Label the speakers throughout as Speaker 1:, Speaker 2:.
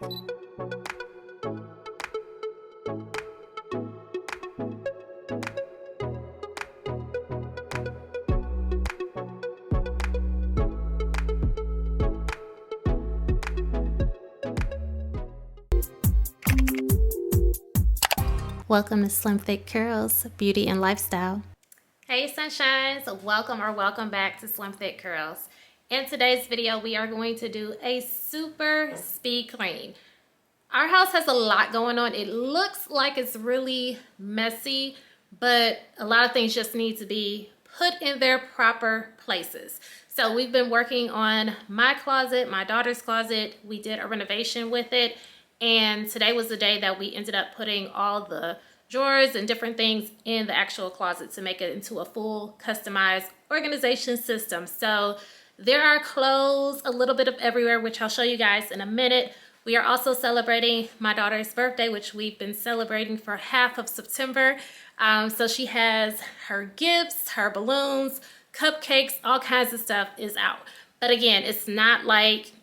Speaker 1: Welcome to Slim Thick Curls, Beauty and Lifestyle. Hey sunshines, welcome back to Slim Thick Curls. In today's video, we are going to do a super speed clean. Our house has a lot going on. It looks like it's really messy, but a lot of things just need to be put in their proper places. So we've been working on my closet, my daughter's closet. We did a renovation with it. And today was the day that we ended up putting all the drawers and different things in the actual closet to make it into a full customized organization system. So there are clothes a little bit of everywhere, which I'll show you guys in a minute. We are also celebrating my daughter's birthday, which we've been celebrating for half of September. So she has her gifts, her balloons, cupcakes, all kinds of stuff is out. But again, it's not like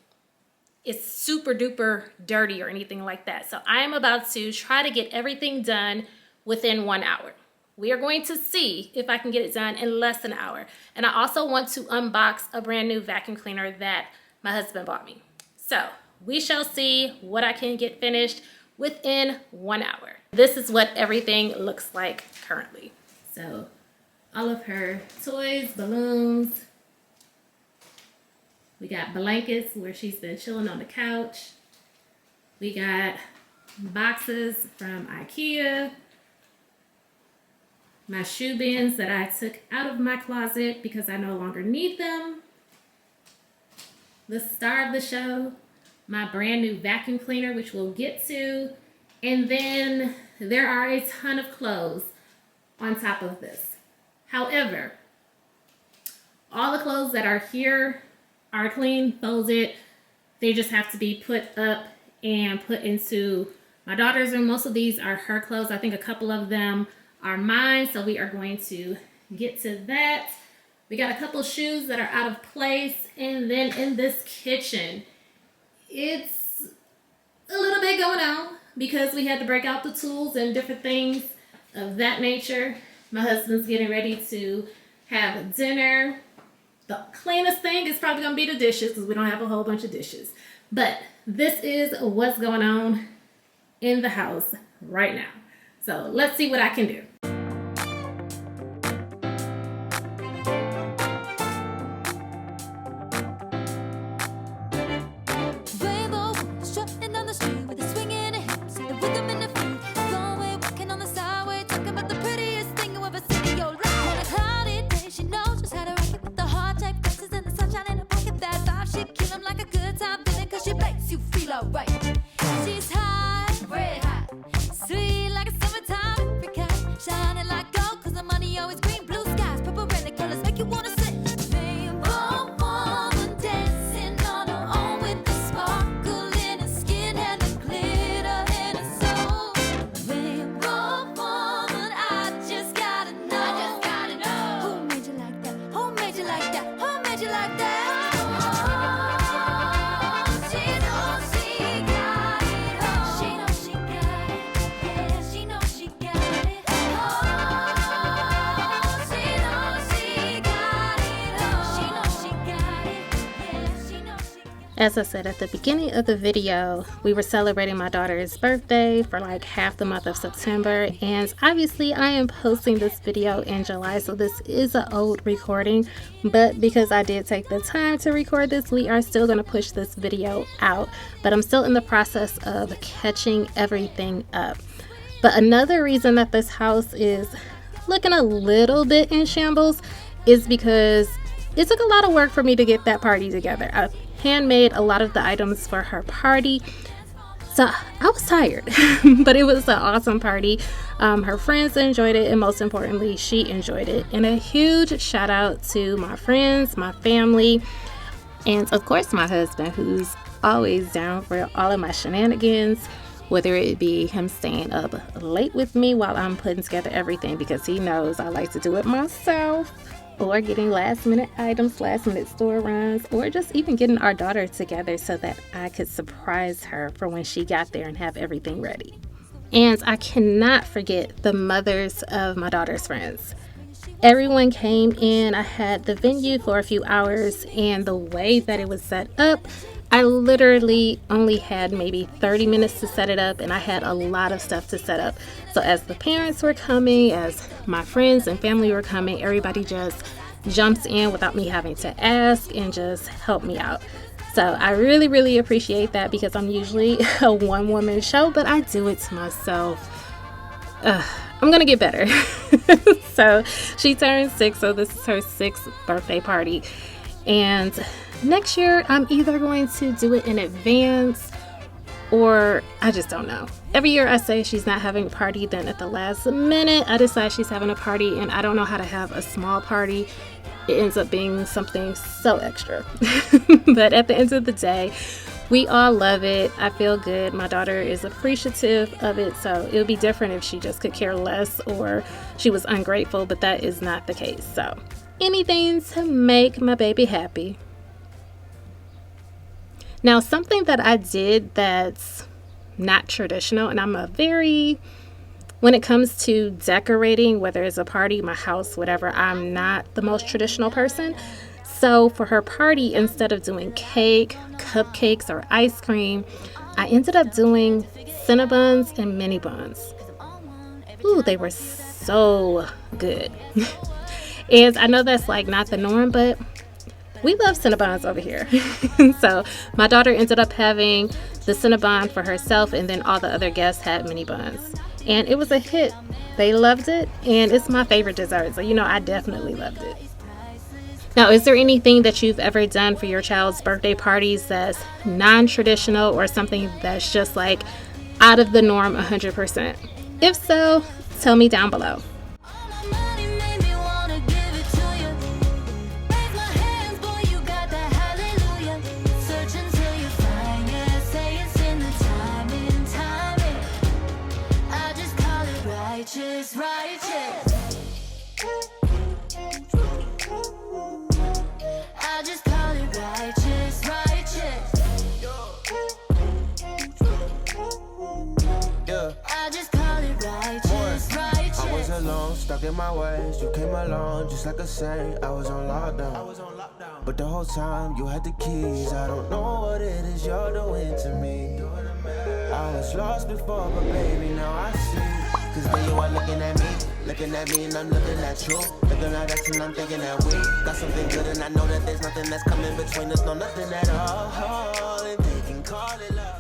Speaker 1: it's super duper dirty or anything like that. So I am about to try to get everything done within 1 hour. We are going to see if I can get it done in less than an hour. And I also want to unbox a brand new vacuum cleaner that my husband bought me. So we shall see what I can get finished within 1 hour. This is what everything looks like currently. So all of her toys, balloons. We got blankets where she's been chilling on the couch. We got boxes from IKEA. My shoe bins that I took out of my closet because I no longer need them. The star of the show, my brand new vacuum cleaner, which we'll get to. And then there are a ton of clothes on top of this. However, all the clothes that are here are clean, folded. They just have to be put up and put into my daughter's room. Most of these are her clothes. I think a couple of them are mine, so we are going to get to that. We got a couple shoes that are out of place, and then in this kitchen, it's a little bit going on because we had to break out the tools and different things of that nature. My husband's getting ready to have dinner. The cleanest thing is probably going to be the dishes because we don't have a whole bunch of dishes. But this is what's going on in the house right now. So let's see what I can do. As I said at the beginning of the video, we were celebrating my daughter's birthday for like half the month of September, and obviously I am posting this video in July, so this is an old recording, but because I did take the time to record this, we are still going to push this video out, but I'm still in the process of catching everything up. But another reason that this house is looking a little bit in shambles is because it took a lot of work for me to get that party together. I handmade a lot of the items for her party, so I was tired, but it was an awesome party. Her friends enjoyed it, and most importantly, she enjoyed it. And a huge shout out to my friends, my family, and of course my husband, who's always down for all of my shenanigans, whether it be him staying up late with me while I'm putting together everything because he knows I like to do it myself. or getting last minute items, last minute store runs, or just even getting our daughter together so that I could surprise her for when she got there and have everything ready. And I cannot forget the mothers of my daughter's friends. Everyone came in. I had the venue for a few hours, and the way that it was set up, I literally only had maybe 30 minutes to set it up, and I had a lot of stuff to set up. So as the parents were coming, as my friends and family were coming, everybody just jumps in without me having to ask and just help me out. So I really, really appreciate that, because I'm usually a one-woman show, but I do it to myself. I'm gonna get better. So she turned 6, so this is her 6th birthday party. And next year, I'm either going to do it in advance, or I just don't know. Every year I say she's not having a party, then at the last minute, I decide she's having a party, and I don't know how to have a small party. It ends up being something so extra. But at the end of the day, we all love it. I feel good. My daughter is appreciative of it, so it would be different if she just could care less or she was ungrateful, but that is not the case. So anything to make my baby happy. Now, something that I did that's not traditional, and when it comes to decorating, whether it's a party, my house, whatever, I'm not the most traditional person. So for her party, instead of doing cake, cupcakes, or ice cream, I ended up doing Cinnabons and mini buns. Ooh, they were so good. And I know that's like not the norm, but we love Cinnabons over here. So my daughter ended up having the Cinnabon for herself, and then all the other guests had mini buns. And it was a hit. They loved it, and it's my favorite dessert. So, I definitely loved it. Now, is there anything that you've ever done for your child's birthday parties that's non-traditional or something that's just like out of the norm 100%? If so, tell me down below.
Speaker 2: Stuck in my ways, you came along just like a saint. I was on lockdown, but the whole time you had the keys. I don't know what it is you're doing to me. I was lost before, but baby, now I see. Cause there you are looking at me, and I'm looking at you. Looking at us and I'm thinking that we got something good, and I know that there's nothing that's coming between us, no nothing at all. And they can call it love.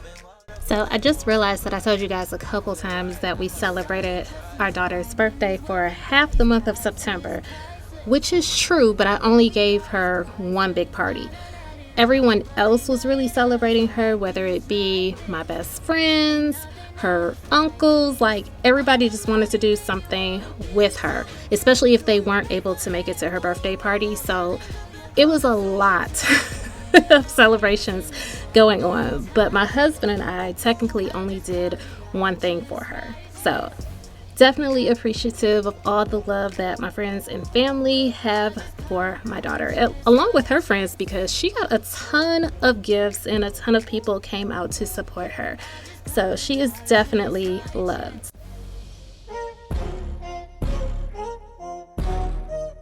Speaker 1: So I just realized that I told you guys a couple times that we celebrated our daughter's birthday for half the month of September, which is true, but I only gave her one big party. Everyone else was really celebrating her, whether it be my best friends, her uncles, like everybody just wanted to do something with her, especially if they weren't able to make it to her birthday party. So it was a lot of celebrations going on, but my husband and I technically only did one thing for her. So definitely appreciative of all the love that my friends and family have for my daughter, along with her friends, because she got a ton of gifts and a ton of people came out to support her. So she is definitely loved.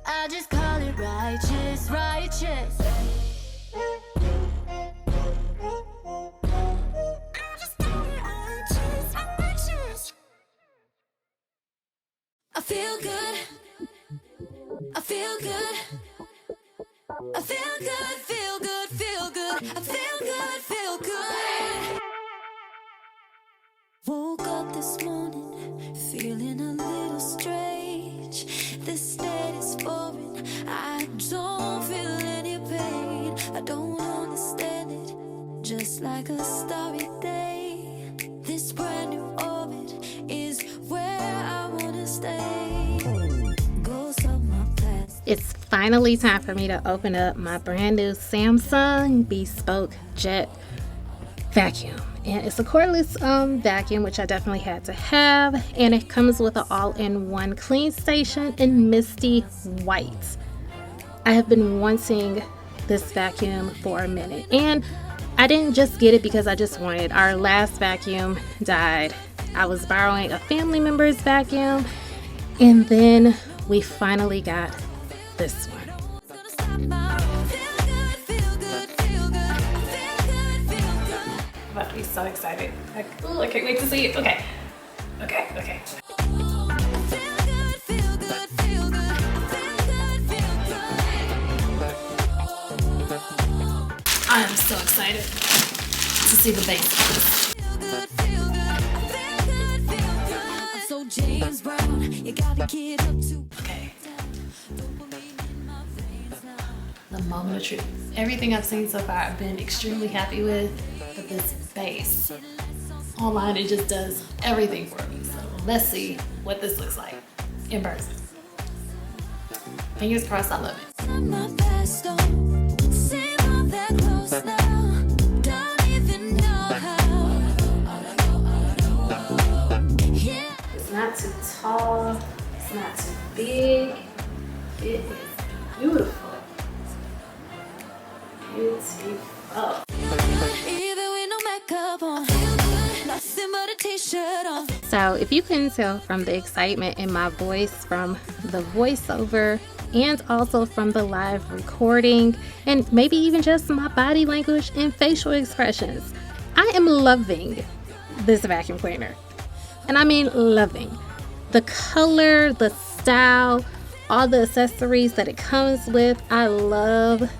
Speaker 1: I just call it righteous.
Speaker 3: I feel good. I feel good. I feel good, feel good, feel good. I feel good, feel good. Woke up this morning feeling a little strange. This state is foreign. I don't feel any pain. I don't understand it. Just like a starry day. This brand new orbit is where I wanna stay. Ghosts of my past.
Speaker 1: It's finally time for me to open up my brand new Samsung Bespoke Jet Vacuum. And it's a cordless vacuum, which I definitely had to have. And it comes with an all-in-one clean station in misty white. I have been wanting this vacuum for a minute, and I didn't just get it because I just wanted. Our last vacuum died. I was borrowing a family member's vacuum, and then we finally got this one. I'm about to be so excited. Ooh, I can't wait to see it. Okay. I am so excited to see the base. Okay. The moment of truth. Everything I've seen so far, I've been extremely happy with, but this base online, it just does everything for me. So let's see what this looks like in person. Fingers crossed, I love it. It's not too tall, it's not too big. It is beautiful. Beautiful. So if you couldn't tell from the excitement in my voice, from the voiceover, and also from the live recording, and maybe even just my body language and facial expressions, I am loving this vacuum cleaner. And I mean loving. The color, the style, all the accessories that it comes with. I love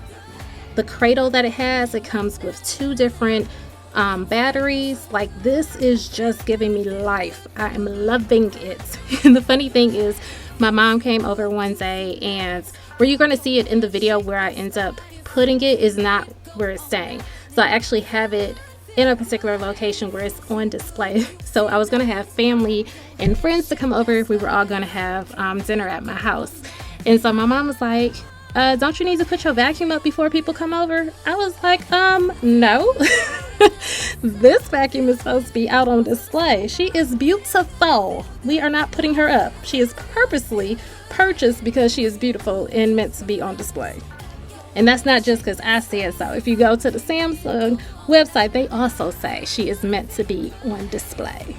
Speaker 1: the cradle that it has. It comes with 2 different batteries. Like, this is just giving me life. I am loving it. And the funny thing is, my mom came over one day, and where you're going to see it in the video where I end up putting it is not where it's staying. So I actually have it in a particular location where it's on display. So I was going to have family and friends to come over. We were all going to have dinner at my house. And so my mom was like, don't you need to put your vacuum up before people come over? I was like, no. This vacuum is supposed to be out on display. She is beautiful. We are not putting her up. She is purposely purchased because she is beautiful and meant to be on display. And that's not just because I said so. If you go to the Samsung website, they also say she is meant to be on display.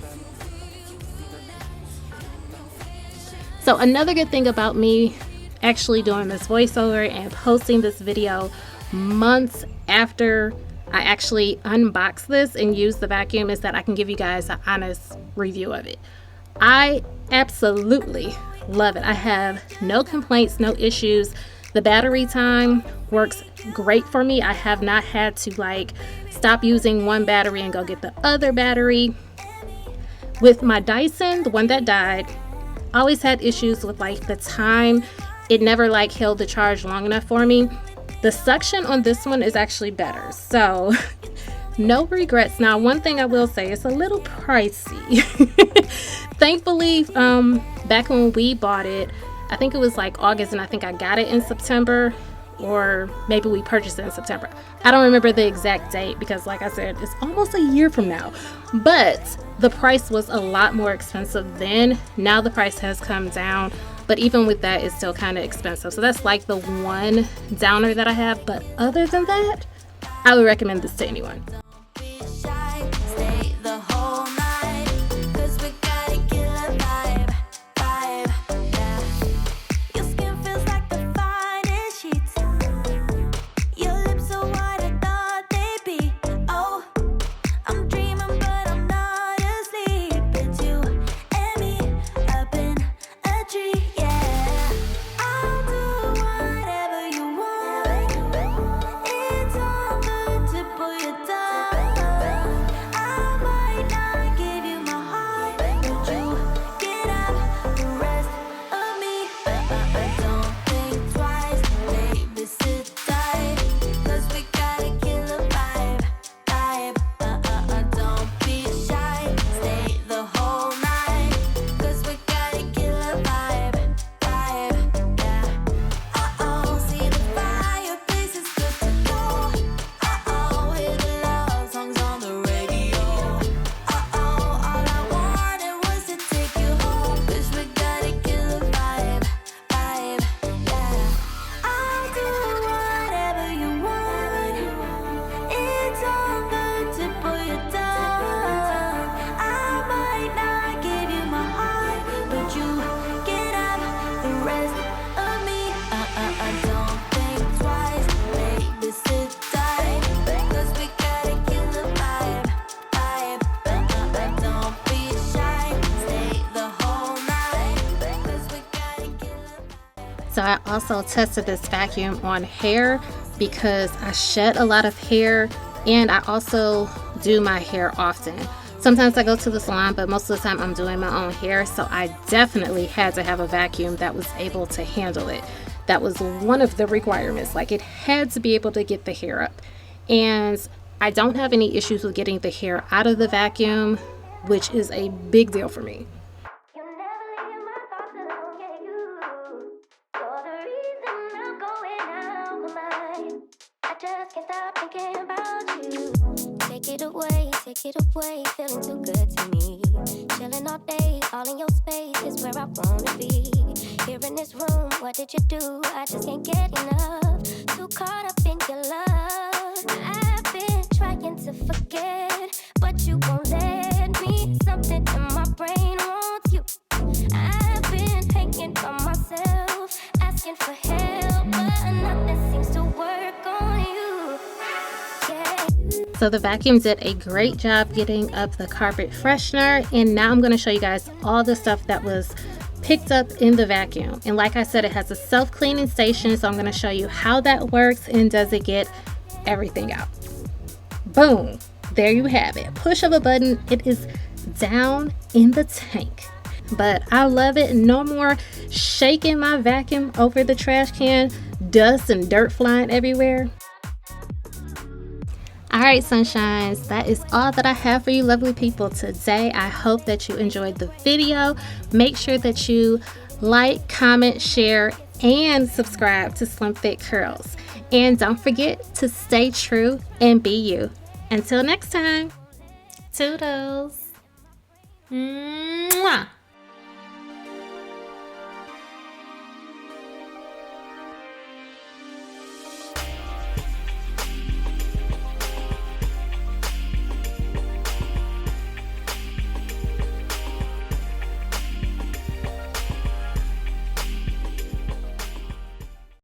Speaker 1: So another good thing about me actually doing this voiceover and posting this video months after I actually unbox this and use the vacuum is that I can give you guys an honest review of it. I absolutely love it. I have no complaints, no issues. The battery time works great for me. I have not had to stop using one battery and go get the other battery. With my Dyson, the one that died, I always had issues with the time. It never held the charge long enough for me. The suction on this one is actually better. So no regrets. Now, one thing I will say, it's a little pricey. Thankfully, back when we bought it, I think it was August, and I think I got it in September, or maybe we purchased it in September. I don't remember the exact date because, like I said, it's almost a year from now. But the price was a lot more expensive then. Now the price has come down, but even with that, it's still kind of expensive. So that's the one downer that I have. But other than that, I would recommend this to anyone.
Speaker 3: Your
Speaker 1: So I also tested this vacuum on hair because I shed a lot of hair, and I also do my hair often. Sometimes I go to the salon, but most of the time I'm doing my own hair, so I definitely had to have a vacuum that was able to handle it. That was one of the requirements. Like, it had to be able to get the hair up. And I don't have any issues with getting the hair out of the vacuum, which is a big deal for me.
Speaker 3: Just can't stop thinking about you. Take it away, feeling too good to me. Chilling all day, all in your space is where I wanna be. Here in this room, what did you do? I just can't get enough. Too caught up in your love. I've been trying to forget, but you won't let me. Something in my brain wants you. I've been hanging by myself, asking for help, but nothing seems to work on you. Yeah.
Speaker 1: So the vacuum did a great job getting up the carpet freshener, and now I'm going to show you guys all the stuff that was picked up in the vacuum. And like I said, it has a self-cleaning station, so I'm going to show you how that works and does it get everything out. Boom, there you have it. Push of a button, it is down in the tank. But I love it. No more shaking my vacuum over the trash can, dust and dirt flying everywhere. Alright, sunshines, that is all that I have for you lovely people today. I hope that you enjoyed the video. Make sure that you like, comment, share, and subscribe to Slim Thick Curls. And don't forget to stay true and be you. Until next time, toodles. Mwah.